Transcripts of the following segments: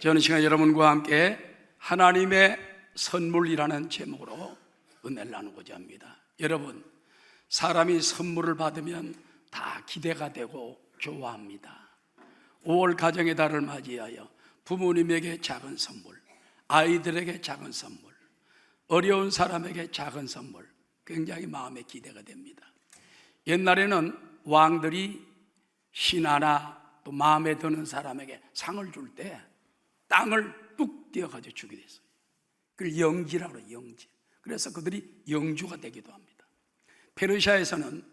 저는 시간 여러분과 함께 하나님의 선물이라는 제목으로 은혜를 나누고자 합니다. 여러분, 사람이 선물을 받으면 다 기대가 되고 좋아합니다. 5월 가정의 달을 맞이하여 부모님에게 작은 선물, 아이들에게 작은 선물, 어려운 사람에게 작은 선물, 굉장히 마음에 기대가 됩니다. 옛날에는 왕들이 신하나 또 마음에 드는 사람에게 상을 줄 때 땅을 뚝 떼어가지고 주게 됐어요. 그걸 영지라고 해요. 영지. 그래서 그들이 영주가 되기도 합니다. 페르시아에서는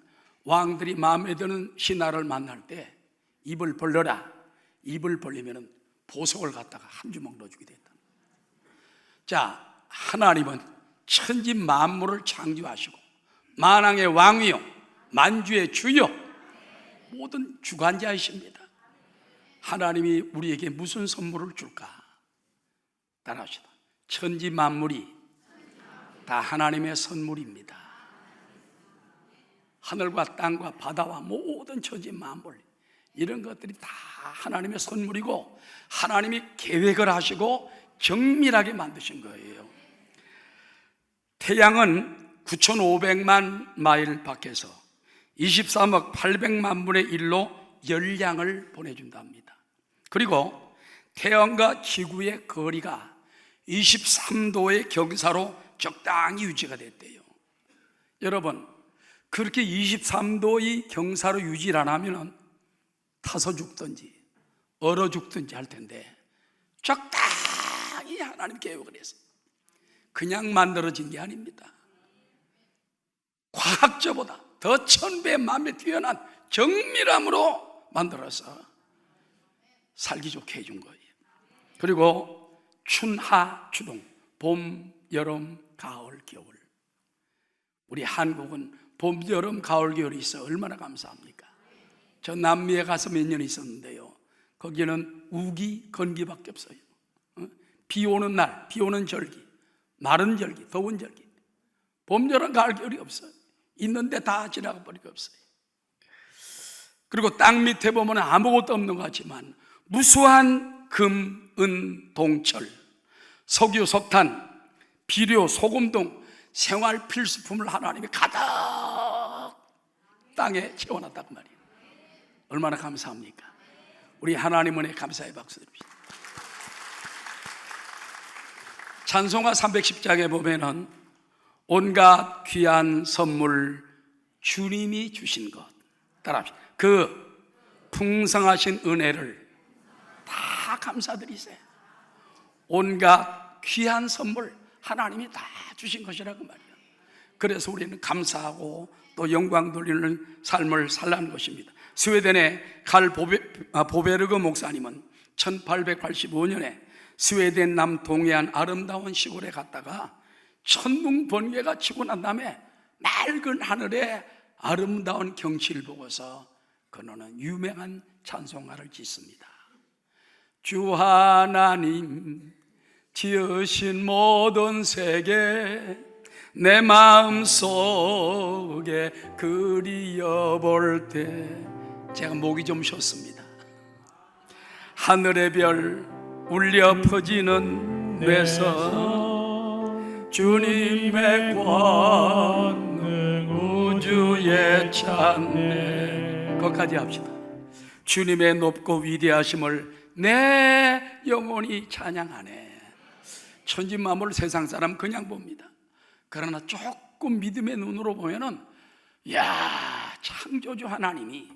왕들이 마음에 드는 신하를 만날 때 입을 벌려라. 입을 벌리면 보석을 갖다가 한 주먹 넣어주게 됐다. 자, 하나님은 천지 만물을 창조하시고 만왕의 왕이요 만주의 주요 모든 주관자이십니다. 하나님이 우리에게 무슨 선물을 줄까? 따라합시다. 천지 만물이 다 하나님의 선물입니다. 하늘과 땅과 바다와 모든 천지 만물, 이런 것들이 다 하나님의 선물이고 하나님이 계획을 하시고 정밀하게 만드신 거예요. 태양은 9,500만 마일 밖에서 23억 800만 분의 1로 열량을 보내준답니다. 그리고 태양과 지구의 거리가 23도의 경사로 적당히 유지가 됐대요. 여러분, 그렇게 23도의 경사로 유지를 안 하면 타서 죽든지 얼어 죽든지 할 텐데 적당히 하나님 계획을 해서 그냥 만들어진 게 아닙니다. 과학적보다 더 1000배 만배 뛰어난 정밀함으로 만들어서 살기 좋게 해준 거예요. 그리고 춘하 추동, 봄, 여름, 가을, 겨울. 우리 한국은 봄, 여름, 가을, 겨울이 있어 얼마나 감사합니까? 저 남미에 가서 몇 년 있었는데요, 거기는 우기, 건기밖에 없어요. 비 오는 날, 비 오는 절기, 마른 절기, 더운 절기. 봄, 여름, 가을, 겨울이 없어요. 있는데 다 지나가 버리고 없어요. 그리고 땅 밑에 보면 아무것도 없는 것 같지만 무수한 금, 은, 동철, 석유, 석탄, 비료, 소금 등 생활 필수품을 하나님이 가득 땅에 채워놨단 말이에요. 얼마나 감사합니까? 우리 하나님 은혜에 감사의 박수 드립시다. 찬송가 310장에 보면은 온갖 귀한 선물 주님이 주신 것, 따라합시다. 그 풍성하신 은혜를 다 감사드리세요. 온갖 귀한 선물 하나님이 다 주신 것이라고 말이에요. 그래서 우리는 감사하고 또 영광 돌리는 삶을 살라는 것입니다. 스웨덴의 칼 보베르그 목사님은 1885년에 스웨덴 남동해안 아름다운 시골에 갔다가 천둥 번개가 치고 난 다음에 맑은 하늘에 아름다운 경치를 보고서 그는 유명한 찬송가를 짓습니다. 주 하나님 지으신 모든 세계 내 마음속에 그리워볼 때, 제가 목이 좀 쉬었습니다. 하늘의 별 울려 퍼지는 뇌성 주님의 권능 우주에 찬네. 거기까지 합시다. 주님의 높고 위대하심을 내 영혼이 찬양하네. 천지 만물 세상 사람 그냥 봅니다. 그러나 조금 믿음의 눈으로 보면은, 야, 창조주 하나님이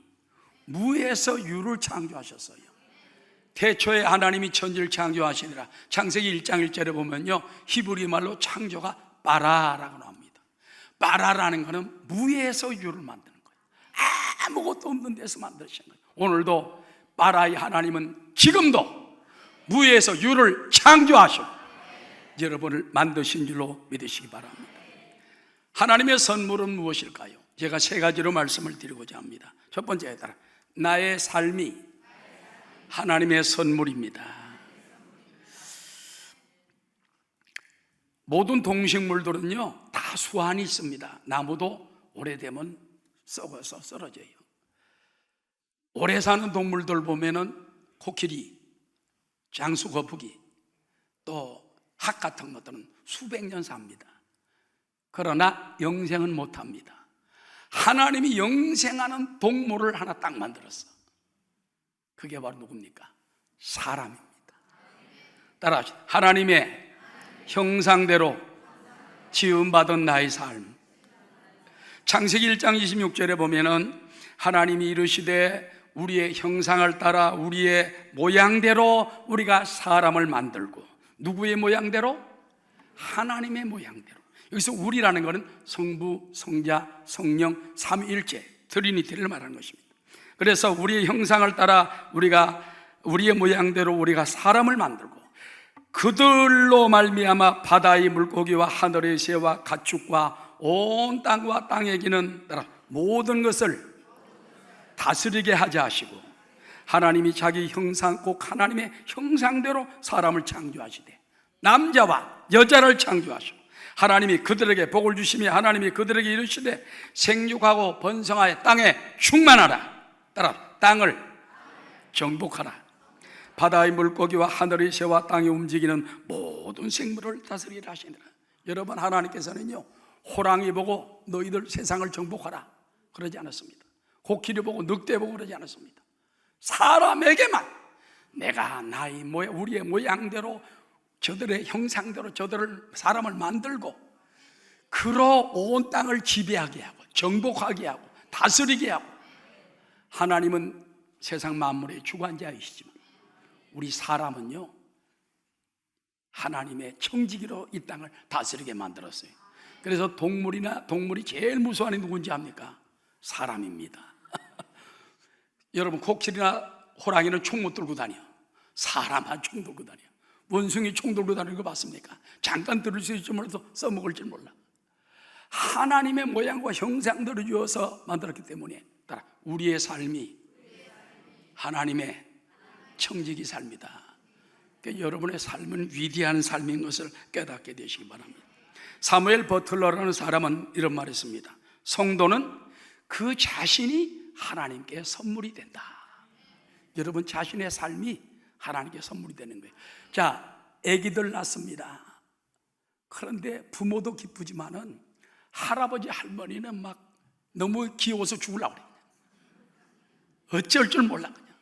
무에서 유를 창조하셨어요. 태초에 하나님이 천지를 창조하시니라. 창세기 1장 1절에 보면요, 히브리 말로 창조가 바라라고 나옵니다. 바라라는 것은 무에서 유를 만드는 거예요. 아무것도 없는 데서 만드신 거예요. 오늘도 바라의 하나님은 지금도 무에서 유를 창조하시고 여러분을 만드신 줄로 믿으시기 바랍니다. 하나님의 선물은 무엇일까요? 제가 3가지로 말씀을 드리고자 합니다. 첫 번째, 나의 삶이 하나님의 선물입니다. 모든 동식물들은요 다 수한이 있습니다. 나무도 오래되면 썩어서 쓰러져요. 오래 사는 동물들 보면은 코끼리, 장수 거북이, 또 학 같은 것들은 수백 년 삽니다. 그러나 영생은 못합니다. 하나님이 영생하는 동물을 하나 딱 만들었어. 그게 바로 누굽니까? 사람입니다. 따라하시죠. 하나님의 형상대로 지음받은 나의 삶. 창세기 1장 26절에 보면은 하나님이 이르시되 우리의 형상을 따라 우리의 모양대로 우리가 사람을 만들고, 누구의 모양대로? 하나님의 모양대로. 여기서 우리라는 것은 성부, 성자, 성령, 삼위일체, 트리니티를 말하는 것입니다. 그래서 우리의 형상을 따라 우리의 모양대로 우리가 사람을 만들고, 그들로 말미암아 바다의 물고기와 하늘의 새와 가축과 온 땅과 땅에 기는 따라 모든 것을 다스리게 하자 하시고, 하나님이 자기 형상, 꼭 하나님의 형상대로 사람을 창조하시되 남자와 여자를 창조하시고, 하나님이 그들에게 복을 주시며 하나님이 그들에게 이르시되 생육하고 번성하여 땅에 충만하라. 따라 땅을 정복하라. 바다의 물고기와 하늘의 새와 땅에 움직이는 모든 생물을 다스리라 하시니라. 여러분, 하나님께서는요, 호랑이 보고 너희들 세상을 정복하라 그러지 않았습니다. 코끼리 보고 늑대 보고 그러지 않았습니다. 사람에게만 내가 나의 모양, 우리의 모양대로 저들의 형상대로 저들을 사람을 만들고 그로 온 땅을 지배하게 하고 정복하게 하고 다스리게 하고. 하나님은 세상 만물의 주관자이시지만 우리 사람은요, 하나님의 청지기로 이 땅을 다스리게 만들었어요. 그래서 동물이 제일 무서워하는 게 누군지 압니까? 사람입니다. 여러분, 코끼리나 호랑이는 총 못 들고 다녀. 사람만 총 들고 다녀. 원숭이 총 들고 다니는 거 봤습니까? 잠깐 들을 수 있을지 몰라도 써먹을 줄 몰라. 하나님의 모양과 형상대로 주어서 만들었기 때문에 따라 우리의 삶이 하나님의 청지기 삶이다. 그러니까 여러분의 삶은 위대한 삶인 것을 깨닫게 되시기 바랍니다. 사무엘 버틀러라는 사람은 이런 말을 했습니다. 성도는 그 자신이 하나님께 선물이 된다. 여러분, 자신의 삶이 하나님께 선물이 되는 거예요. 자, 아기들 낳습니다. 그런데 부모도 기쁘지만은 할아버지 할머니는 막 너무 귀여워서 죽으려고 그래요. 어쩔 줄 몰라. 그냥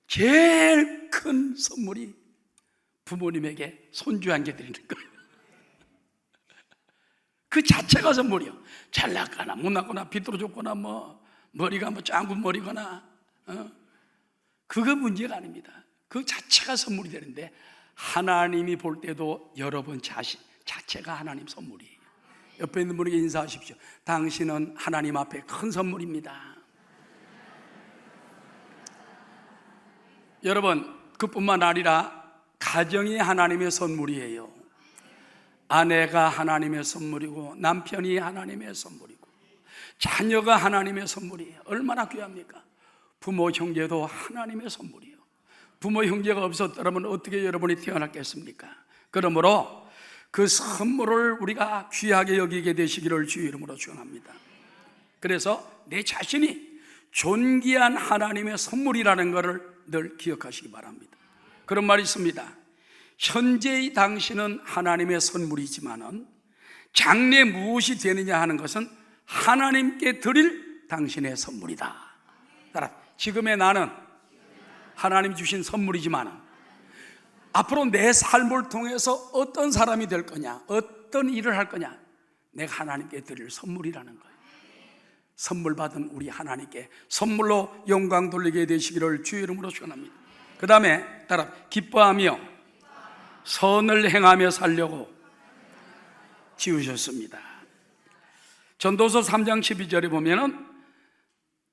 제일 큰 선물이 부모님에게 손주 한 개 드리는 거예요. 그 자체가 선물이요. 잘 났거나 못 났거나 비뚤어졌거나 머리가 짱구 머리거나 그거 문제가 아닙니다. 그 자체가 선물이 되는데 하나님이 볼 때도 여러분 자체가 하나님 선물이에요. 옆에 있는 분에게 인사하십시오. 당신은 하나님 앞에 큰 선물입니다. 여러분, 그뿐만 아니라 가정이 하나님의 선물이에요. 아내가 하나님의 선물이고 남편이 하나님의 선물이고 자녀가 하나님의 선물이에요. 얼마나 귀합니까? 부모 형제도 하나님의 선물이에요. 부모 형제가 없었더라면 어떻게 여러분이 태어났겠습니까? 그러므로 그 선물을 우리가 귀하게 여기게 되시기를 주의 이름으로 축원합니다. 그래서 내 자신이 존귀한 하나님의 선물이라는 것을 늘 기억하시기 바랍니다. 그런 말이 있습니다. 현재의 당신은 하나님의 선물이지만은 장래 무엇이 되느냐 하는 것은 하나님께 드릴 당신의 선물이다. 따라 지금의 나는 하나님이 주신 선물이지만 앞으로 내 삶을 통해서 어떤 사람이 될 거냐, 어떤 일을 할 거냐, 내가 하나님께 드릴 선물이라는 거예요. 선물 받은 우리 하나님께 선물로 영광 돌리게 되시기를 주의 이름으로 축원합니다. 그 다음에 따라 기뻐하며 선을 행하며 살려고 지으셨습니다. 전도서 3장 12절에 보면은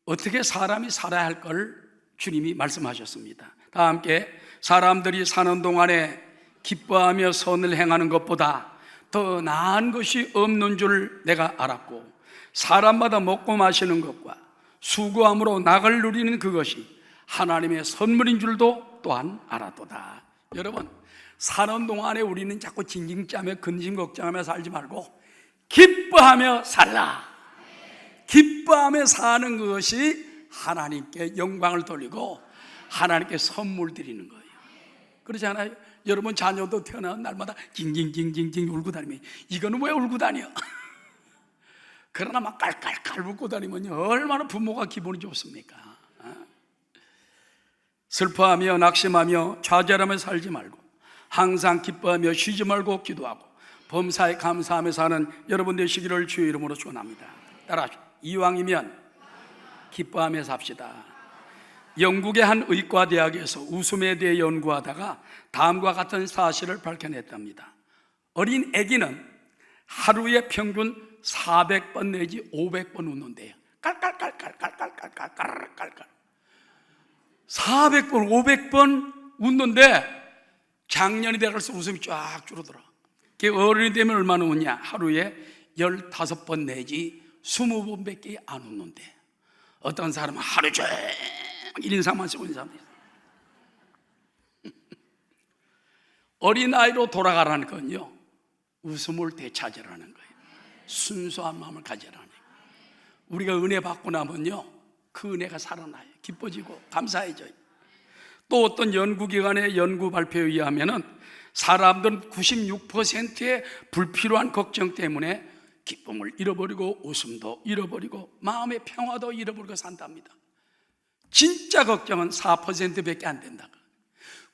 어떻게 사람이 살아야 할 걸 주님이 말씀하셨습니다. 다 함께 사람들이 사는 동안에 기뻐하며 선을 행하는 것보다 더 나은 것이 없는 줄 내가 알았고 사람마다 먹고 마시는 것과 수고함으로 낙을 누리는 그것이 하나님의 선물인 줄도 또한 알았도다. 여러분, 사는 동안에 우리는 자꾸 징징짜며 근심 걱정하며 살지 말고 기뻐하며 살라. 기뻐하며 사는 것이 하나님께 영광을 돌리고 하나님께 선물 드리는 거예요. 그렇지 않아요? 여러분 자녀도 태어난 날마다 징징징징징 울고 다니면 이거는 왜 울고 다녀? 그러나 막 깔깔깔 웃고 다니면 얼마나 부모가 기분이 좋습니까? 슬퍼하며 낙심하며 좌절하며 살지 말고 항상 기뻐하며 쉬지 말고 기도하고 범사에 감사하며 사는 여러분 되시기를 주의 이름으로 축원합니다. 따라하시오. 이왕이면 기뻐하며 삽시다. 영국의 한 의과대학에서 웃음에 대해 연구하다가 다음과 같은 사실을 밝혀냈답니다. 어린 아기는 하루에 평균 400번 내지 500번 웃는데요. 깔깔깔깔깔깔깔깔깔깔 400번 500번 웃는데 작년이 돼갈수록 웃음이 쫙 줄어들어. 어른이 되면 얼마나 웃냐? 하루에 15번 내지 20번밖에 안 웃는데 어떤 사람은 하루 종일 인사만 쓰고 있는 사람도 있어요. 어린아이로 돌아가라는 건요, 웃음을 되찾으라는 거예요. 순수한 마음을 가지라는 거예요. 우리가 은혜 받고 나면요, 그 은혜가 살아나요. 기뻐지고 감사해져요. 또 어떤 연구기관의 연구 발표에 의하면 사람들은 96%의 불필요한 걱정 때문에 기쁨을 잃어버리고 웃음도 잃어버리고 마음의 평화도 잃어버리고 산답니다. 진짜 걱정은 4%밖에 안 된다.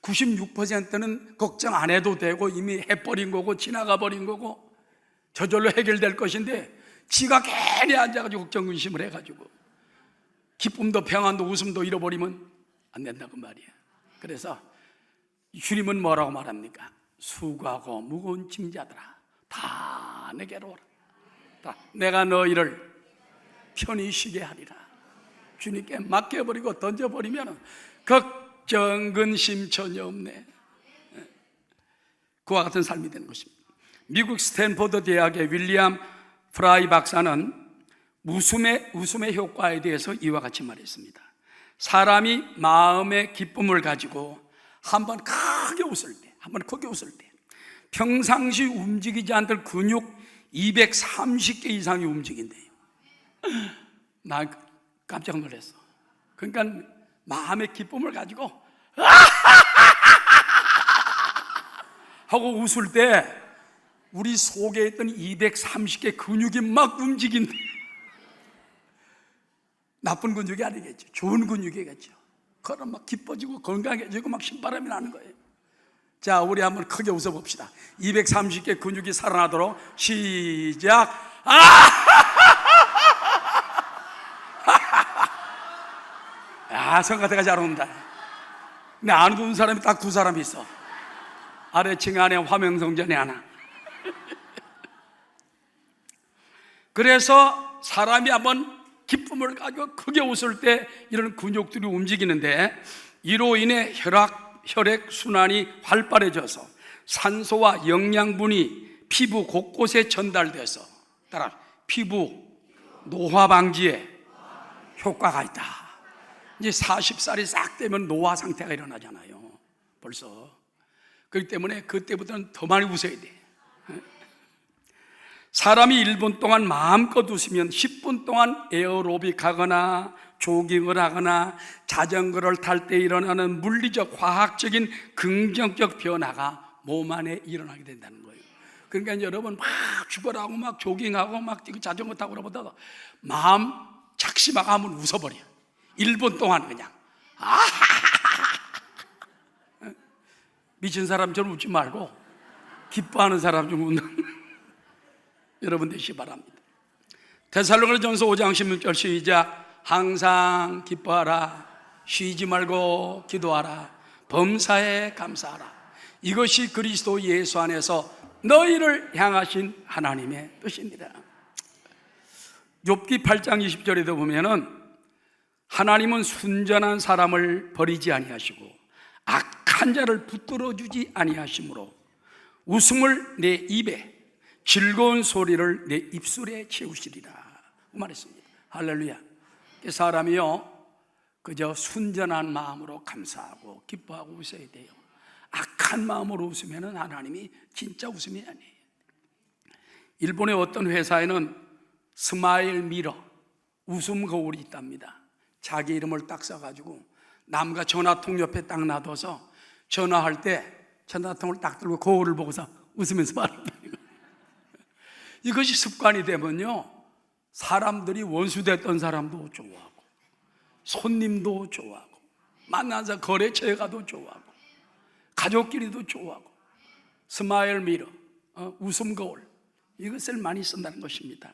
96%는 걱정 안 해도 되고 이미 해버린 거고 지나가 버린 거고 저절로 해결될 것인데 지가 괜히 앉아가지고 걱정 근심을 해가지고 기쁨도 평안도 웃음도 잃어버리면 안 된다고 말이에요. 그래서 주님은 뭐라고 말합니까? 수고하고 무거운 짐자들아 다 내게로 오라. 다 내가 너희를 편히 쉬게 하리라. 주님께 맡겨버리고 던져버리면 걱정 근심 전혀 없네. 그와 같은 삶이 되는 것입니다. 미국 스탠포드 대학의 윌리엄 프라이 박사는 웃음의 효과에 대해서 이와 같이 말했습니다. 사람이 마음의 기쁨을 가지고 한번 크게 웃을 때, 한번 크게 웃을 때 평상시 움직이지 않던 근육 230개 이상이 움직인대요. 나 깜짝 놀랐어. 그러니까 마음의 기쁨을 가지고 하고 웃을 때 우리 속에 있던 230개 근육이 막 움직인대. 나쁜 근육이 아니겠죠. 좋은 근육이겠죠. 그럼 막 기뻐지고 건강해지고 막 신바람이 나는 거예요. 자, 우리 한번 크게 웃어봅시다. 230개 근육이 살아나도록 시작. 성가대가 잘 온다. 근데 안 웃는 사람이 딱 두 사람이 있어. 아래층 안에 화명성전에 하나. 그래서 사람이 한번 기쁨을 가지고 크게 웃을 때 이런 근육들이 움직이는데 이로 인해 혈액 순환이 활발해져서 산소와 영양분이 피부 곳곳에 전달돼서 따라 피부 노화 방지에 효과가 있다. 이제 40살이 싹 되면 노화 상태가 일어나잖아요. 벌써. 그렇기 때문에 그때부터는 더 많이 웃어야 돼. 사람이 1분 동안 마음껏 웃으면 10분 동안 에어로빅 하거나 조깅을 하거나 자전거를 탈 때 일어나는 물리적 화학적인 긍정적 변화가 몸 안에 일어나게 된다는 거예요. 그러니까 여러분 막 죽어라고 막 조깅하고 막 자전거 타고 그러다가 마음 작심하고 한번 웃어버려. 1분 동안 그냥 미친 사람처럼 웃지 말고 기뻐하는 사람 좀 웃는 여러분 되시기 바랍니다. 데살로니가전서 5장 16절 시작. 항상 기뻐하라. 쉬지 말고 기도하라. 범사에 감사하라. 이것이 그리스도 예수 안에서 너희를 향하신 하나님의 뜻입니다. 욥기 8장 20절에도 보면은 하나님은 순전한 사람을 버리지 아니하시고 악한 자를 붙들어 주지 아니하시므로 웃음을 내 입에 즐거운 소리를 내 입술에 채우시리라 말했습니다. 할렐루야. 사람이요 그저 순전한 마음으로 감사하고 기뻐하고 웃어야 돼요. 악한 마음으로 웃으면 하나님이 진짜 웃음이 아니에요. 일본의 어떤 회사에는 스마일 미러 웃음 거울이 있답니다. 자기 이름을 딱 써가지고 남과 전화통 옆에 딱 놔둬서 전화할 때 전화통을 딱 들고 거울을 보고서 웃으면서 말한다. 이것이 습관이 되면요, 사람들이 원수됐던 사람도 좋아하고 손님도 좋아하고 만나서 거래처에 가도 좋아하고 가족끼리도 좋아하고 스마일 미러, 웃음 거울, 이것을 많이 쓴다는 것입니다.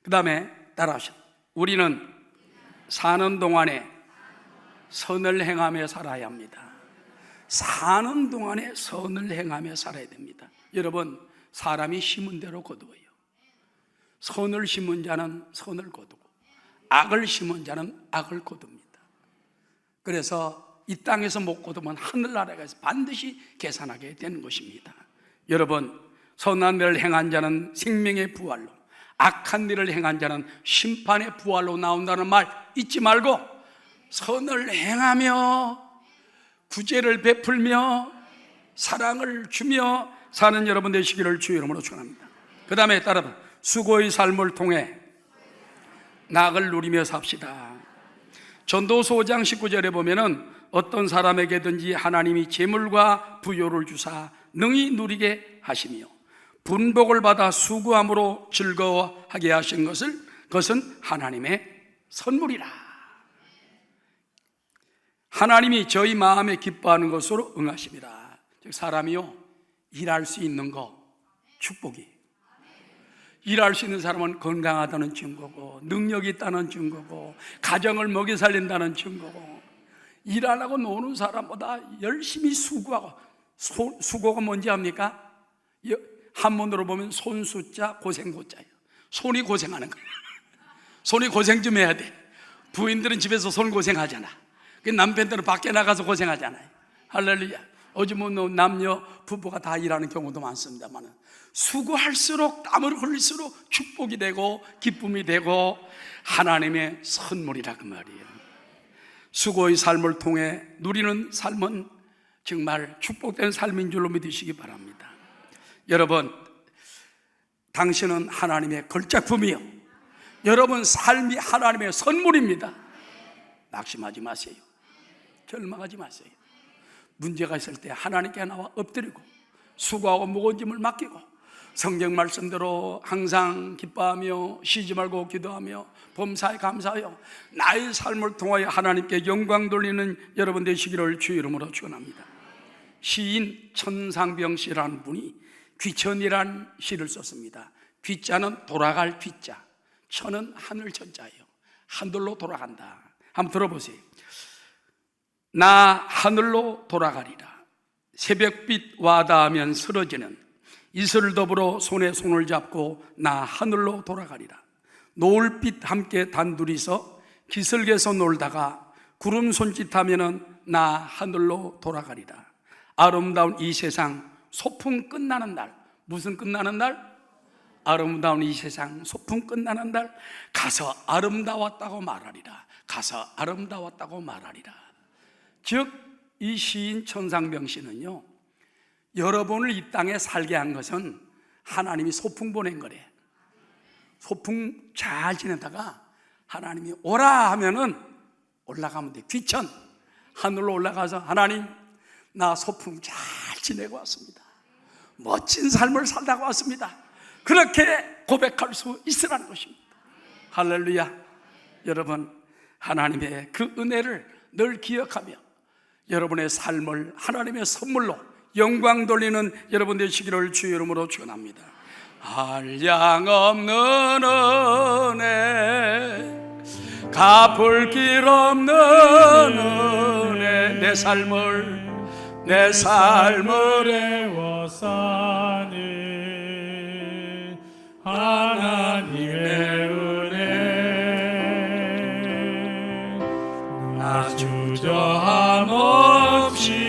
그 다음에 따라하시오. 우리는 사는 동안에 선을 행하며 살아야 합니다. 사는 동안에 선을 행하며 살아야 됩니다. 여러분, 사람이 심은 대로 거두어요. 선을 심은 자는 선을 거두고 악을 심은 자는 악을 거둡니다. 그래서 이 땅에서 못 거두면 하늘나라에서 반드시 계산하게 되는 것입니다. 여러분, 선한 일을 행한 자는 생명의 부활로, 악한 일을 행한 자는 심판의 부활로 나온다는 말 잊지 말고 선을 행하며 구제를 베풀며 사랑을 주며 사는 여러분 되시기를 주의 이름으로 축원합니다. 그 다음에 따라서 수고의 삶을 통해 낙을 누리며 삽시다. 전도서 5장 19절에 보면은 어떤 사람에게든지 하나님이 재물과 부요를 주사 능히 누리게 하시며 분복을 받아 수고함으로 즐거워하게 하신 그것은 하나님의 선물이라. 하나님이 저희 마음에 기뻐하는 것으로 응하십니다. 즉 사람이요, 일할 수 있는 거 축복이, 일할 수 있는 사람은 건강하다는 증거고 능력이 있다는 증거고 가정을 먹여 살린다는 증거고, 일 안 하고 노는 사람보다 열심히 수고하고, 수고가 뭔지 압니까? 한문으로 보면 손수자 고생고자예요. 손이 고생하는 거예요. 손이 고생 좀 해야 돼. 부인들은 집에서 손 고생하잖아. 남편들은 밖에 나가서 고생하잖아요. 할렐루야. 요즘은 남녀 부부가 다 일하는 경우도 많습니다만 수고할수록 땀을 흘릴수록 축복이 되고 기쁨이 되고 하나님의 선물이라 그 말이에요. 수고의 삶을 통해 누리는 삶은 정말 축복된 삶인 줄로 믿으시기 바랍니다. 여러분, 당신은 하나님의 걸작품이요, 여러분 삶이 하나님의 선물입니다. 낙심하지 마세요. 절망하지 마세요. 문제가 있을 때 하나님께 나와 엎드리고 수고하고 무거운 짐을 맡기고 성경 말씀대로 항상 기뻐하며 쉬지 말고 기도하며 범사에 감사하여 나의 삶을 통하여 하나님께 영광 돌리는 여러분 되시기를 주의 이름으로 축원합니다. 시인 천상병 씨라는 분이 귀천이라는 시를 썼습니다. 귀자는 돌아갈 귀자, 천은 하늘 천자예요. 하늘로 돌아간다. 한번 들어보세요. 나 하늘로 돌아가리라. 새벽빛 와닿으면 쓰러지는 이슬을 더불어 손에 손을 잡고 나 하늘로 돌아가리라. 노을빛 함께 단둘이서 기슭에서 놀다가 구름 손짓하면은 나 하늘로 돌아가리라. 아름다운 이 세상 소풍 끝나는 날, 무슨 끝나는 날? 아름다운 이 세상 소풍 끝나는 날 가서 아름다웠다고 말하리라. 가서 아름다웠다고 말하리라. 즉 이 시인 천상병 씨는요, 여러분을 이 땅에 살게 한 것은 하나님이 소풍 보낸 거래. 소풍 잘 지내다가 하나님이 오라 하면은 올라가면 돼. 귀천 하늘로 올라가서 하나님, 나 소풍 잘 지내고 왔습니다. 멋진 삶을 살다가 왔습니다. 그렇게 고백할 수 있으라는 것입니다. 할렐루야. 여러분, 하나님의 그 은혜를 늘 기억하며 여러분의 삶을 하나님의 선물로 영광 돌리는 여러분 되시기를 주의 이름으로 축원합니다. 한량없는 은혜, 갚을 길 없는 은혜, 내 삶을 애워싸니 하나님의 은혜, 나 주저함 없이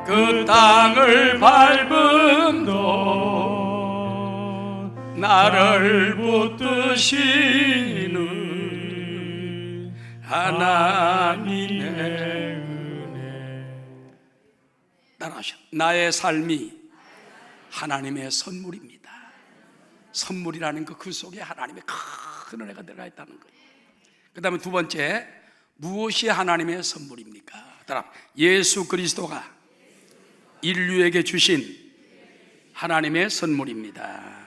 그 땅을 밟음도 나를 붙드시는 하나님의 은혜. 따라하셔. 나의 삶이 하나님의 선물입니다. 선물이라는 그 속에 하나님의 큰 은혜가 들어가 있다는 거예요. 그 다음에 두 번째, 무엇이 하나님의 선물입니까? 예수 그리스도가 인류에게 주신 하나님의 선물입니다.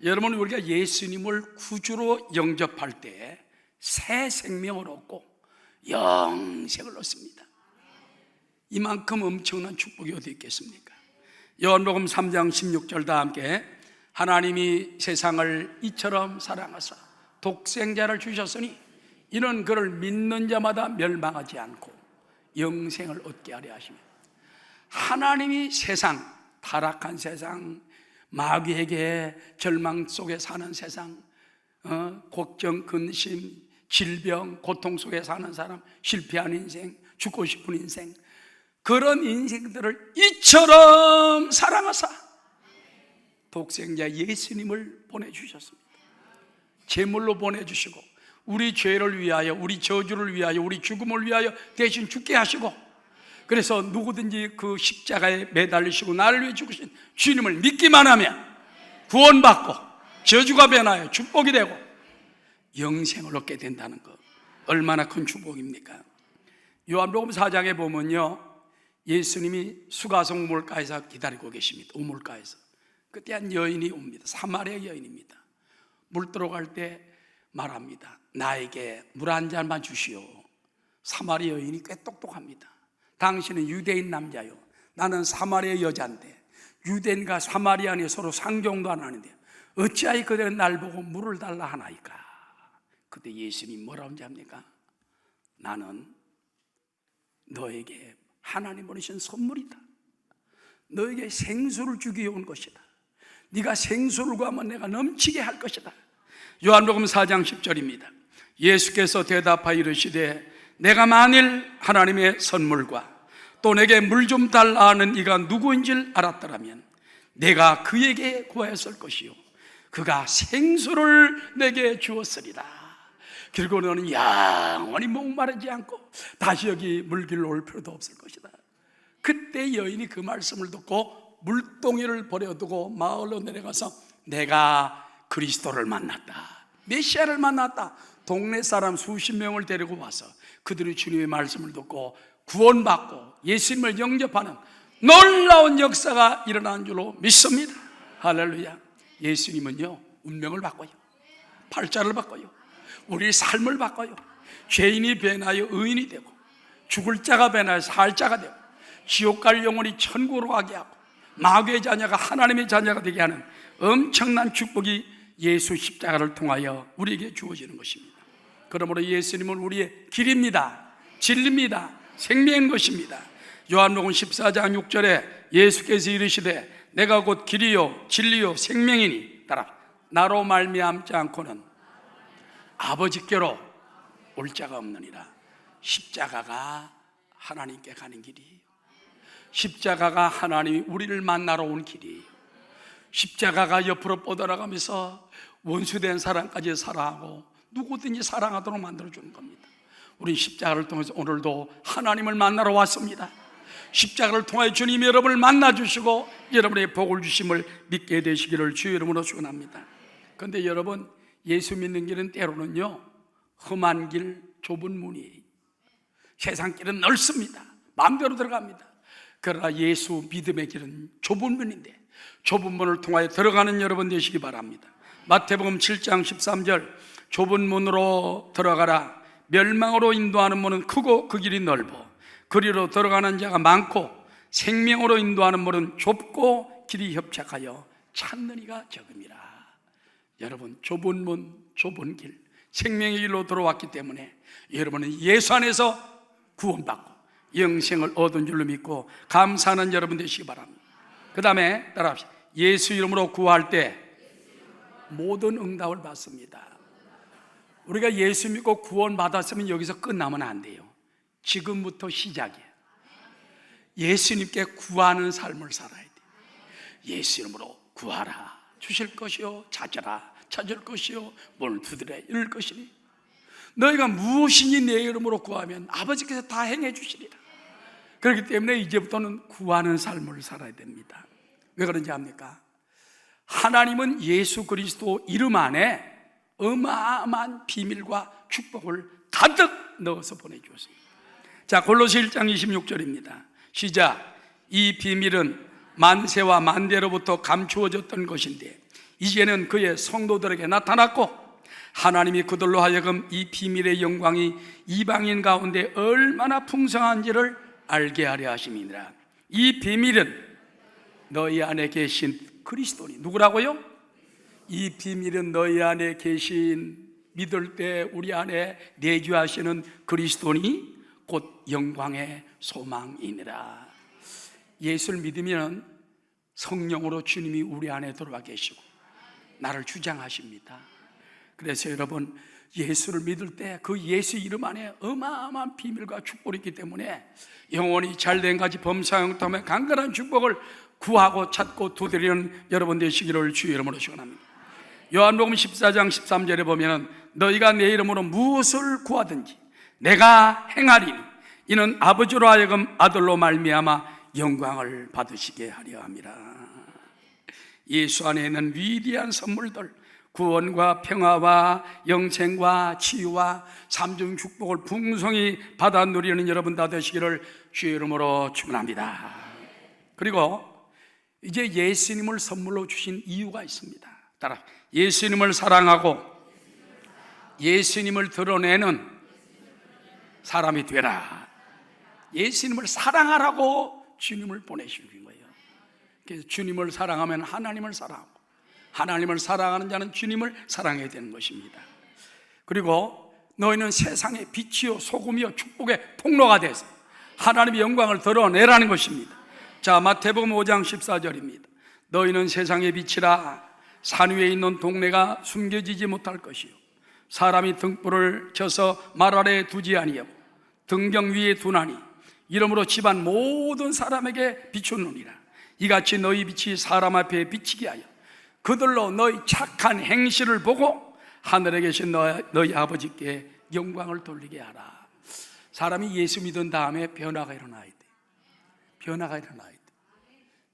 여러분, 우리가 예수님을 구주로 영접할 때 새 생명을 얻고 영생을 얻습니다. 이만큼 엄청난 축복이 어디 있겠습니까? 요한복음 3장 16절 다 함께, 하나님이 세상을 이처럼 사랑하사 독생자를 주셨으니 이는 그를 믿는 자마다 멸망하지 않고 영생을 얻게 하려 하시며, 하나님이 세상, 타락한 세상, 마귀에게 절망 속에 사는 세상, 걱정, 근심, 질병, 고통 속에 사는 사람, 실패한 인생, 죽고 싶은 인생, 그런 인생들을 이처럼 사랑하사 독생자 예수님을 보내주셨습니다. 제물로 보내주시고 우리 죄를 위하여, 우리 저주를 위하여, 우리 죽음을 위하여 대신 죽게 하시고, 그래서 누구든지 그 십자가에 매달리시고 나를 위해 죽으신 주님을 믿기만 하면 구원받고 저주가 변하여 축복이 되고 영생을 얻게 된다는 것, 얼마나 큰 축복입니까? 요한복음 4장에 보면요, 예수님이 수가성 물가에서 기다리고 계십니다. 우물가에서. 그때 한 여인이 옵니다. 사마리아 여인입니다. 물 들어갈 때 말합니다. 나에게 물 한 잔만 주시오. 사마리아 여인이 꽤 똑똑합니다. 당신은 유대인 남자요, 나는 사마리아 여자인데 유대인과 사마리아인이 서로 상종도 안 하는데 어찌하여 그들은 날 보고 물을 달라 하나이까? 그때 예수님이 뭐라고 하는지 압니까? 나는 너에게 하나님 보내신 선물이다. 너에게 생수를 주기 위해 온 것이다. 네가 생수를 구하면 내가 넘치게 할 것이다. 요한복음 4장 10절입니다. 예수께서 대답하여 이르시되, 내가 만일 하나님의 선물과 또 내게 물 좀 달라 하는 이가 누구인지를 알았더라면 내가 그에게 구하였을 것이요 그가 생수를 내게 주었으리라. 그리고 너는 영원히 목마르지 않고 다시 여기 물길로 올 필요도 없을 것이다. 그때 여인이 그 말씀을 듣고 물동이를 버려두고 마을로 내려가서 내가 그리스도를 만났다, 메시아를 만났다. 동네 사람 수십 명을 데리고 와서 그들이 주님의 말씀을 듣고 구원받고 예수님을 영접하는 놀라운 역사가 일어난 줄로 믿습니다. 할렐루야. 예수님은요, 운명을 바꿔요. 팔자를 바꿔요. 우리의 삶을 바꿔요. 죄인이 변하여 의인이 되고, 죽을 자가 변하여 살 자가 되고, 지옥 갈 영혼이 천국으로 가게 하고, 마귀의 자녀가 하나님의 자녀가 되게 하는 엄청난 축복이 예수 십자가를 통하여 우리에게 주어지는 것입니다. 그러므로 예수님은 우리의 길입니다, 진리입니다, 생명인 것입니다. 요한복음 14장 6절에 예수께서 이르시되 내가 곧 길이요 진리요 생명이니 따라 나로 말미암지 않고는 아버지께로 올 자가 없느니라. 십자가가 하나님께 가는 길이에요. 십자가가 하나님이 우리를 만나러 온 길이에요. 십자가가 옆으로 뻗어나가면서 원수된 사람까지 사랑하고 누구든지 사랑하도록 만들어주는 겁니다. 우린 십자가를 통해서 오늘도 하나님을 만나러 왔습니다. 십자가를 통해 주님 여러분을 만나주시고 여러분의 복을 주심을 믿게 되시기를 주의 이름으로 축원합니다. 그런데 여러분, 예수 믿는 길은 때로는요, 험한 길, 좁은 문이에요. 세상 길은 넓습니다. 마음대로 들어갑니다. 그러나 예수 믿음의 길은 좁은 문인데 좁은 문을 통하여 들어가는 여러분 되시기 바랍니다. 마태복음 7장 13절 좁은 문으로 들어가라. 멸망으로 인도하는 문은 크고 그 길이 넓어 그리로 들어가는 자가 많고 생명으로 인도하는 문은 좁고 길이 협착하여 찾는 이가 적음이라. 여러분, 좁은 문, 좁은 길, 생명의 길로 들어왔기 때문에 여러분은 예수 안에서 구원받고 영생을 얻은 줄로 믿고 감사하는 여러분 되시기 바랍니다. 그 다음에 따라합시다. 예수 이름으로 구할 때 모든 응답을 받습니다. 우리가 예수 믿고 구원받았으면 여기서 끝나면 안 돼요. 지금부터 시작이에요. 예수님께 구하는 삶을 살아야 돼요. 예수 이름으로 구하라. 주실 것이요 찾으라. 찾을 것이요 문을 두드려 열릴 것이니 너희가 무엇이니 내 이름으로 구하면 아버지께서 다 행해 주시리라. 그렇기 때문에 이제부터는 구하는 삶을 살아야 됩니다. 왜 그런지 압니까? 하나님은 예수 그리스도 이름 안에 어마어마한 비밀과 축복을 가득 넣어서 보내주었습니다. 자, 골로새 1장 26절입니다. 시작. 이 비밀은 만세와 만대로부터 감추어졌던 것인데 이제는 그의 성도들에게 나타났고 하나님이 그들로 하여금 이 비밀의 영광이 이방인 가운데 얼마나 풍성한지를 알게 하려 하심이니라. 이 비밀은 너희 안에 계신 그리스도니. 누구라고요? 이 비밀은 너희 안에 계신, 믿을 때 우리 안에 내주하시는 그리스도니 곧 영광의 소망이니라. 예수를 믿으면 성령으로 주님이 우리 안에 들어와 계시고 나를 주장하십니다. 그래서 여러분, 예수를 믿을 때 그 예수 이름 안에 어마어마한 비밀과 축복이 있기 때문에 영원히 잘된 가지 범사형통의 강건한 축복을 구하고 찾고 두드리는 여러분 되시기를 주의 이름으로 축원합니다. 요한복음 14장 13절에 보면 너희가 내 이름으로 무엇을 구하든지 내가 행하리니 이는 아버지로 하여금 아들로 말미암아 영광을 받으시게 하려 함이라. 예수 안에 있는 위대한 선물들, 구원과 평화와 영생과 치유와 삼중 축복을 풍성히 받아 누리는 여러분 다 되시기를 주의 이름으로 축원합니다. 그리고 이제 예수님을 선물로 주신 이유가 있습니다. 따라 예수님을 사랑하고 예수님을 드러내는 사람이 되라. 예수님을 사랑하라고 주님을 보내신 거예요. 그래서 주님을 사랑하면 하나님을 사랑하고 하나님을 사랑하는 자는 주님을 사랑해야 되는 것입니다. 그리고 너희는 세상의 빛이요 소금이요 축복의 통로가 돼서 하나님의 영광을 드러내라는 것입니다. 자, 마태복음 5장 14절입니다. 너희는 세상의 빛이라. 산 위에 있는 동네가 숨겨지지 못할 것이요 사람이 등불을 쳐서 말 아래에 두지 아니하고 등경 위에 두나니 이러므로 집안 모든 사람에게 비추느니라. 이같이 너희 빛이 사람 앞에 비치게 하여 그들로 너희 착한 행실을 보고 하늘에 계신 너희 아버지께 영광을 돌리게 하라. 사람이 예수 믿은 다음에 변화가 일어나야 돼. 변화가 일어나야 돼.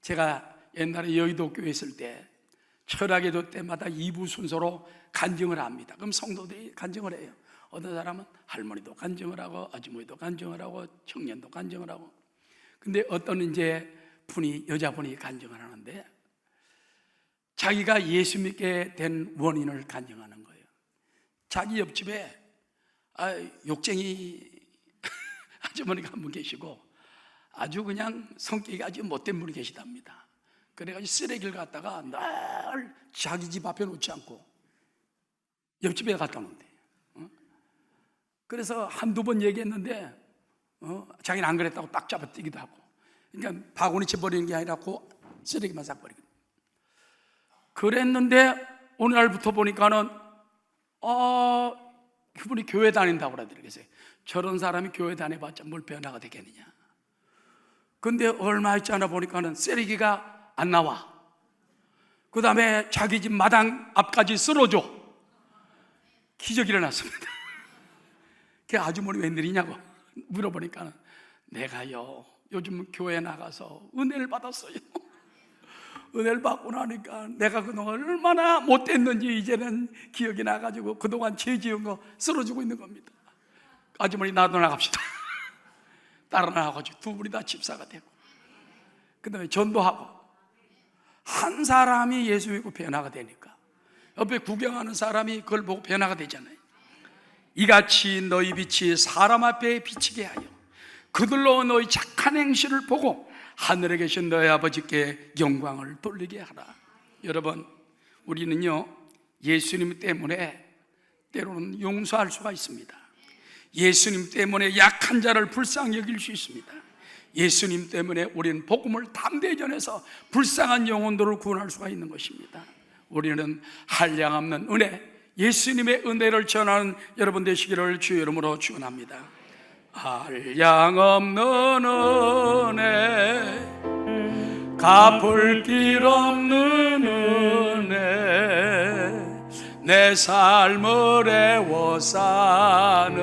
제가 옛날에 여의도 교회 있을 때 철학기도 때마다 2부 순서로 간증을 합니다. 그럼 성도들이 간증을 해요. 어떤 사람은 할머니도 간증을 하고 아주머니도 간증을 하고 청년도 간증을 하고. 근데 어떤 이제 분이, 여자분이 간증을 하는데 자기가 예수 믿게 된 원인을 간증하는 거예요. 자기 옆집에 욕쟁이 아주머니가 한 분 계시고 아주 그냥 성격이 아주 못된 분이 계시답니다. 그래가지고 쓰레기를 갖다가 늘 자기 집 앞에 놓지 않고 옆집에 갖다 놓는데, 그래서 한두 번 얘기했는데 자기는 안 그랬다고 딱 잡아뛰기도 하고, 그러니까 바구니 채 버리는 게 아니라 그 쓰레기만 싹 버리고 그랬는데 어느 날부터 보니까는 그분이 교회 다닌다고 그러더라고요. 저런 사람이 교회 다녀봤자 뭘 변화가 되겠느냐. 근데 얼마 있지 않아 보니까는 쓰레기가 안 나와. 그 다음에 자기 집 마당 앞까지 쓸어줘. 기적이 일어났습니다. 그 아주머니 웬일이냐고 물어보니까 내가요 요즘 교회 나가서 은혜를 받았어요. 은혜를 받고 나니까 내가 그동안 얼마나 못됐는지 이제는 기억이 나가지고 그동안 죄 지은 거 쓸어주고 있는 겁니다. 아주머니 나도 나갑시다. 따라 나가가지고 두 분이 다 집사가 되고, 그 다음에 전도하고. 한 사람이 예수 믿고 변화가 되니까 옆에 구경하는 사람이 그걸 보고 변화가 되잖아요. 이같이 너희 빛이 사람 앞에 비치게 하여 그들로 너희 착한 행실을 보고 하늘에 계신 너희 아버지께 영광을 돌리게 하라. 여러분, 우리는요 예수님 때문에 때로는 용서할 수가 있습니다. 예수님 때문에 약한 자를 불쌍히 여길 수 있습니다. 예수님 때문에 우리는 복음을 담대히 전해서 불쌍한 영혼들을 구원할 수가 있는 것입니다. 우리는 한량없는 은혜, 예수님의 은혜를 전하는 여러분 되시기를 주의 이름으로 축원합니다. 한량없는 은혜, 갚을 길 없는 은혜, 내 삶을 애워 사는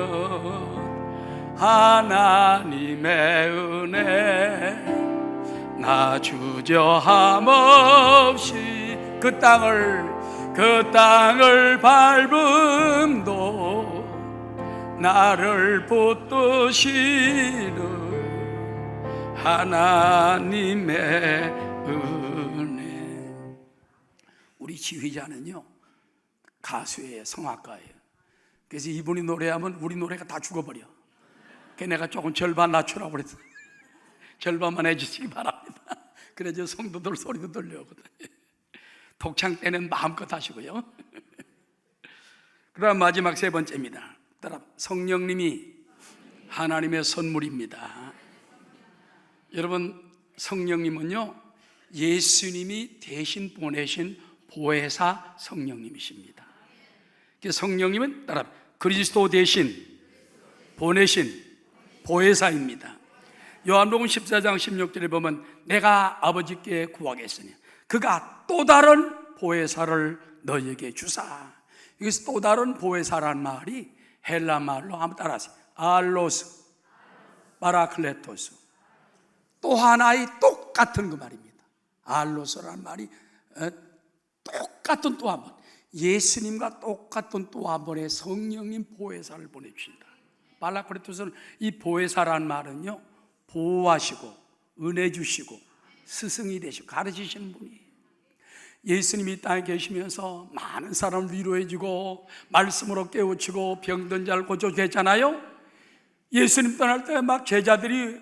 하나님의 은혜, 나 주저함 없이 그 땅을 밟음도 나를 붙드시는 하나님의 은혜. 우리 지휘자는요 가수예요, 성악가예요. 그래서 이분이 노래하면 우리 노래가 다 죽어버려. 그래서 내가 조금 절반 낮추라고 그랬어. 절반만 해주시기 바랍니다. 그래서 성도들 소리도 들려오거든요. 독창 때는 마음껏 하시고요. 그다음 마지막 세 번째입니다. 성령님이 하나님의 선물입니다. 여러분, 성령님은요 예수님이 대신 보내신 보혜사 성령님이십니다. 성령님은 따라 그리스도 대신 보내신 보혜사입니다. 요한복음 14장 16절에 보면 내가 아버지께 구하겠으니 그가 또 다른 보혜사를 너희에게 주사. 여기서 또 다른 보혜사란 말이 헬라 말로 한번 따라하세요. 알로스, 파라클레토스. 또 하나의 똑같은 그 말입니다. 알로스라는 말이 똑같은 또 한 번, 예수님과 똑같은 또 한 번의 성령님 보혜사를 보내주신다. 파라클레토스는 이 보혜사라는 말은요 보호하시고 은혜 주시고 스승이 되시고 가르치시는 분이에요. 예수님이 이 땅에 계시면서 많은 사람을 위로해 주고 말씀으로 깨우치고 병든 자를 고쳐주셨잖아요. 예수님 떠날 때 막 제자들이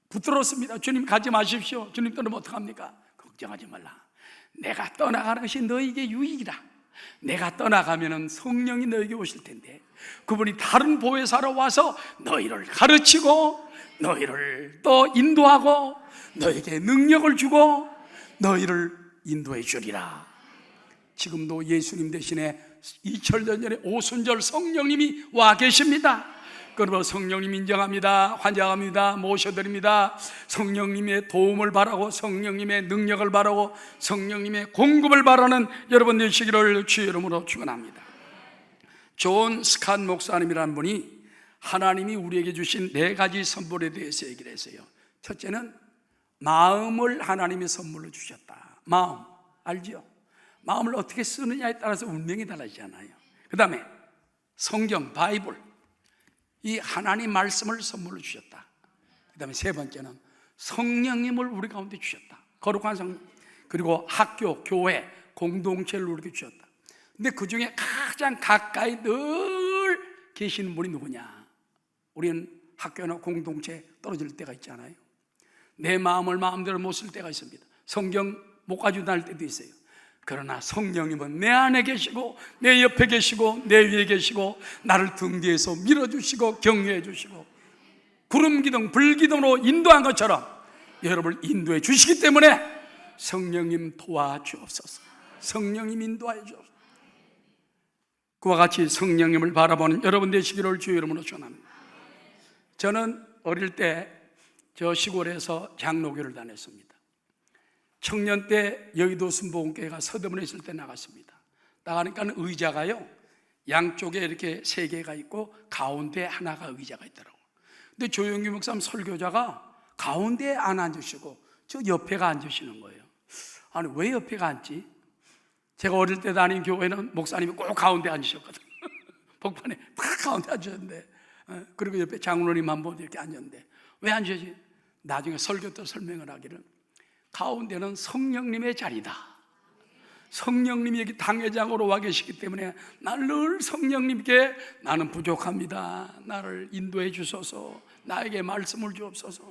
붙들었습니다. 주님 가지 마십시오. 주님 떠나면 어떡합니까? 걱정하지 말라. 내가 떠나가는 것이 너에게 유익이다. 내가 떠나가면 성령이 너에게 오실 텐데 그분이 다른 보혜사로 와서 너희를 가르치고 너희를 또 인도하고 너에게 능력을 주고 너희를 인도해 주리라. 지금도 예수님 대신에 2000년 전에 오순절 성령님이 와 계십니다. 그러므로 성령님 인정합니다. 환영합니다. 모셔드립니다. 성령님의 도움을 바라고 성령님의 능력을 바라고 성령님의 공급을 바라는 여러분 되시기를 주의 이름으로 축원합니다. 존 스캇 목사님이라는 분이 하나님이 우리에게 주신 4가지 선물에 대해서 얘기를 했어요. 첫째는 마음을 하나님이 선물로 주셨다. 마음, 알죠? 마음을 어떻게 쓰느냐에 따라서 운명이 달라지잖아요. 그 다음에 성경, 바이블, 이 하나님 말씀을 선물로 주셨다. 그 다음에 세 번째는 성령님을 우리 가운데 주셨다. 거룩한 성령. 그리고 학교, 교회, 공동체를 우리에게 주셨다. 근데 그 중에 가장 가까이 늘 계시는 분이 누구냐? 우리는 학교나 공동체에 떨어질 때가 있잖아요. 내 마음을 마음대로 못 쓸 때가 있습니다. 성경 못 가지고 다닐 때도 있어요. 그러나 성령님은 내 안에 계시고 내 옆에 계시고 내 위에 계시고 나를 등 뒤에서 밀어주시고 격려해 주시고 구름기둥 불기둥으로 인도한 것처럼 여러분을 인도해 주시기 때문에 성령님 도와주옵소서. 성령님 인도하여 주옵소서. 그와 같이 성령님을 바라보는 여러분 되시기를 주의 이름으로 축원합니다. 저는 어릴 때 저 시골에서 장로교를 다녔습니다. 청년 때 여의도 순복음교회가 서대문에 있을 때 나갔습니다. 나가니까 의자가요 양쪽에 이렇게 3개가 있고 가운데 하나가 의자가 있더라고요. 근데 조영규 목사님 설교자가 가운데에 안 앉으시고 저 옆에가 앉으시는 거예요. 아니 왜 옆에가 앉지? 제가 어릴 때 다닌 교회는 목사님이 꼭 가운데 앉으셨거든요. 복판에 딱 가운데 앉으셨는데 그리고 옆에 장로님 한 분 이렇게 앉았는데 왜 앉으지? 나중에 설교 때 설명을 하기를 가운데는 성령님의 자리다. 성령님이 여기 당회장으로 와 계시기 때문에 나는 늘 성령님께 나는 부족합니다. 나를 인도해 주소서. 나에게 말씀을 주옵소서.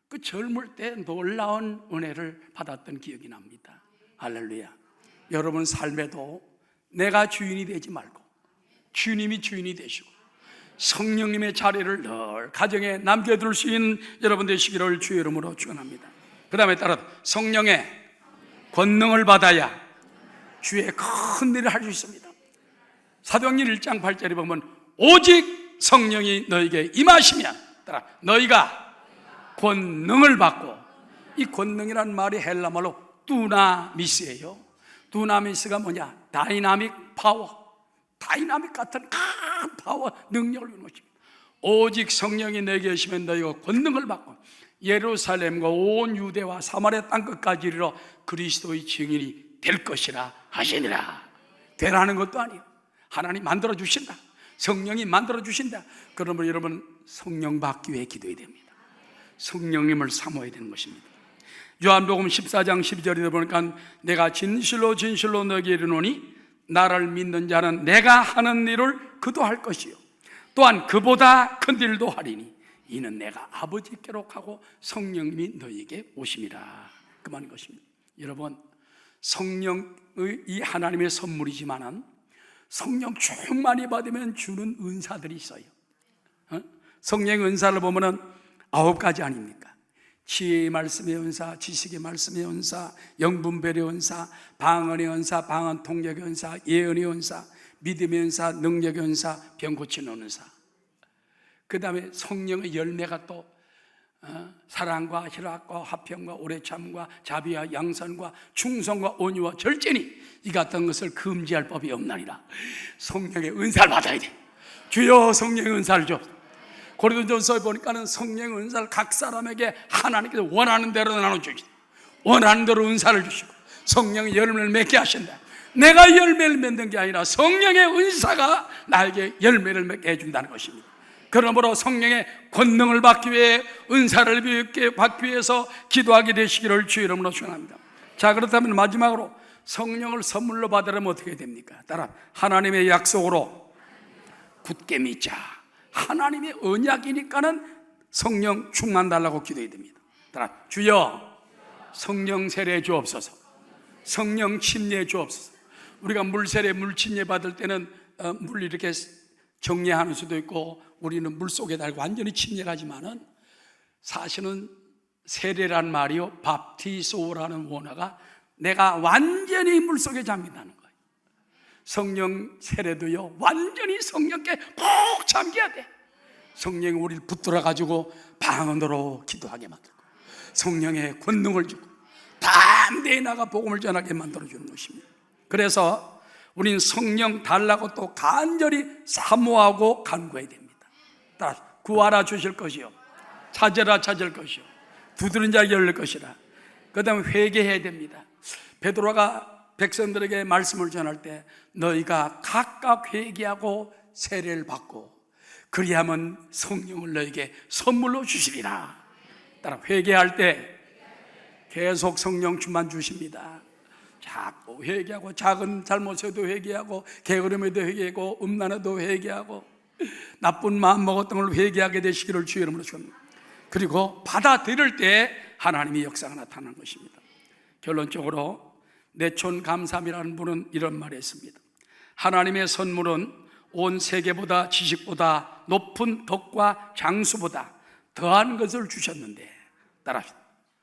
그 젊을 때 놀라운 은혜를 받았던 기억이 납니다. 할렐루야. 여러분 삶에도 내가 주인이 되지 말고 주님이 주인이 되시고 성령님의 자리를 늘 가정에 남겨둘 수 있는 여러분 되시기를 주의 이름으로 축원합니다. 그 다음에 따라 성령의 권능을 받아야 주의 큰 일을 할 수 있습니다. 사도행전 1장 8절에 보면 오직 성령이 너에게 임하시면 따라 너희가 권능을 받고, 이 권능이라는 말이 헬라 말로 두나미스예요. 두나미스가 뭐냐? 다이나믹 파워, 다이나믹 같은 큰 파워, 능력을 주는 것입니다. 오직 성령이 너에게 계시면 너희가 권능을 받고 예루살렘과 온 유대와 사마리아 땅끝까지 이르러 그리스도의 증인이 될 것이라 하시니라. 되라는 것도 아니에요. 하나님 만들어 주신다. 성령이 만들어 주신다. 그러면 여러분 성령 받기 위해 기도해야 됩니다. 성령님을 사모해야 되는 것입니다. 요한복음 14장 12절에 보니까 내가 진실로 진실로 너에게 이르노니 나를 믿는 자는 내가 하는 일을 그도 할 것이요 또한 그보다 큰 일도 하리니 이는 내가 아버지께로 가고 성령님이 너에게 오심이라. 그 말인 것입니다. 여러분, 성령의 이 하나님의 선물이지만은 성령 충만히 받으면 주는 은사들이 있어요. 성령의 은사를 보면은 9가지 아닙니까? 지혜의 말씀의 은사, 지식의 말씀의 은사, 영분별의 은사, 방언의 은사, 방언 통역의 은사, 예언의 은사, 믿음의 은사, 능력의 은사, 병 고치는 은사. 그 다음에 성령의 열매가 또 사랑과 희락과 화평과 오래참과 자비와 양선과 충성과 온유와 절제니 이 같은 것을 금지할 법이 없나니라. 성령의 은사를 받아야 돼. 주여 성령의 은사를 줘. 고린도전서에 보니까는 성령의 은사를 각 사람에게 하나님께서 원하는 대로 나눠주시고 원하는 대로 은사를 주시고 성령의 열매를 맺게 하신다. 내가 열매를 맺는 게 아니라 성령의 은사가 나에게 열매를 맺게 해준다는 것입니다. 그러므로 성령의 권능을 받기 위해 은사를 받기 위해서 기도하게 되시기를 주의 이름으로 축원합니다. 자, 그렇다면 마지막으로 성령을 선물로 받으려면 어떻게 됩니까? 따라 하나님의 약속으로 굳게 믿자. 하나님의 언약이니까는 성령 충만 달라고 기도해야 됩니다. 따라 주여 성령 세례 주옵소서. 성령 침례 주옵소서. 우리가 물 세례 물 침례 받을 때는 물 이렇게 정리하는 수도 있고 우리는 물 속에 달고 완전히 침례하지만은 사실은 세례란 말이요 밥티소라는 원어가 내가 완전히 물 속에 잠긴다는 거예요. 성령 세례도요 완전히 성령께 꼭 잠겨야 돼. 성령이 우리를 붙들어 가지고 방언으로 기도하게 만들고 성령의 권능을 주고 담대히 나가 복음을 전하게 만들어 주는 것입니다. 그래서 우린 성령 달라고 또 간절히 사모하고 간구해야 됩니다. 따라 구하라 주실 것이요 찾으라 찾을 것이요 두드린 자 열릴 것이라. 그 다음에 회개해야 됩니다. 베드로가 백성들에게 말씀을 전할 때 너희가 각각 회개하고 세례를 받고 그리하면 성령을 너에게 선물로 주시리라. 따라 회개할 때 계속 성령 충만 주십니다. 자꾸 회개하고 작은 잘못에도 회개하고 게으름에도 회개하고 음란에도 회개하고 나쁜 마음 먹었던 걸 회개하게 되시기를 주의 이름으로 축원합니다. 그리고 받아들일 때 하나님의 역사가 나타나는 것입니다. 결론적으로 내촌 감삼이라는 분은 이런 말을 했습니다. 하나님의 선물은 온 세계보다 지식보다 높은 덕과 장수보다 더한 것을 주셨는데 따라합시다.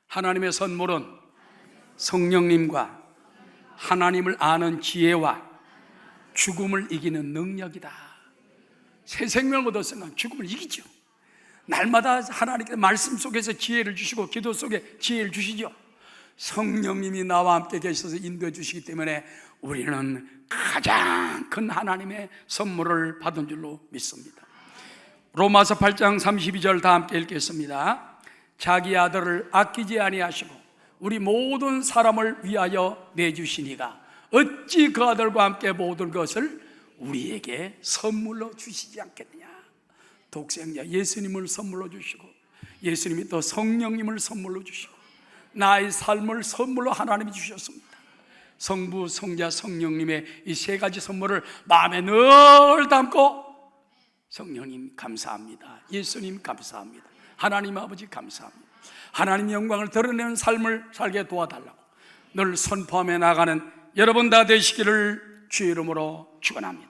하나님의 선물은 성령님과 하나님을 아는 지혜와 죽음을 이기는 능력이다. 새 생명을 얻었으면 죽음을 이기죠. 날마다 하나님께서 말씀 속에서 지혜를 주시고 기도 속에 지혜를 주시죠. 성령님이 나와 함께 계셔서 인도해 주시기 때문에 우리는 가장 큰 하나님의 선물을 받은 줄로 믿습니다. 로마서 8장 32절 다 함께 읽겠습니다. 자기 아들을 아끼지 아니하시고 우리 모든 사람을 위하여 내주시니가 어찌 그 아들과 함께 모든 것을 우리에게 선물로 주시지 않겠느냐. 독생자 예수님을 선물로 주시고 예수님이 또 성령님을 선물로 주시고 나의 삶을 선물로 하나님이 주셨습니다. 성부, 성자, 성령님의 이 세 가지 선물을 마음에 늘 담고 성령님 감사합니다. 예수님 감사합니다. 하나님 아버지 감사합니다. 하나님의 영광을 드러내는 삶을 살게 도와달라고 늘 선포하며 나가는 여러분 다 되시기를 주의 이름으로 축원합니다.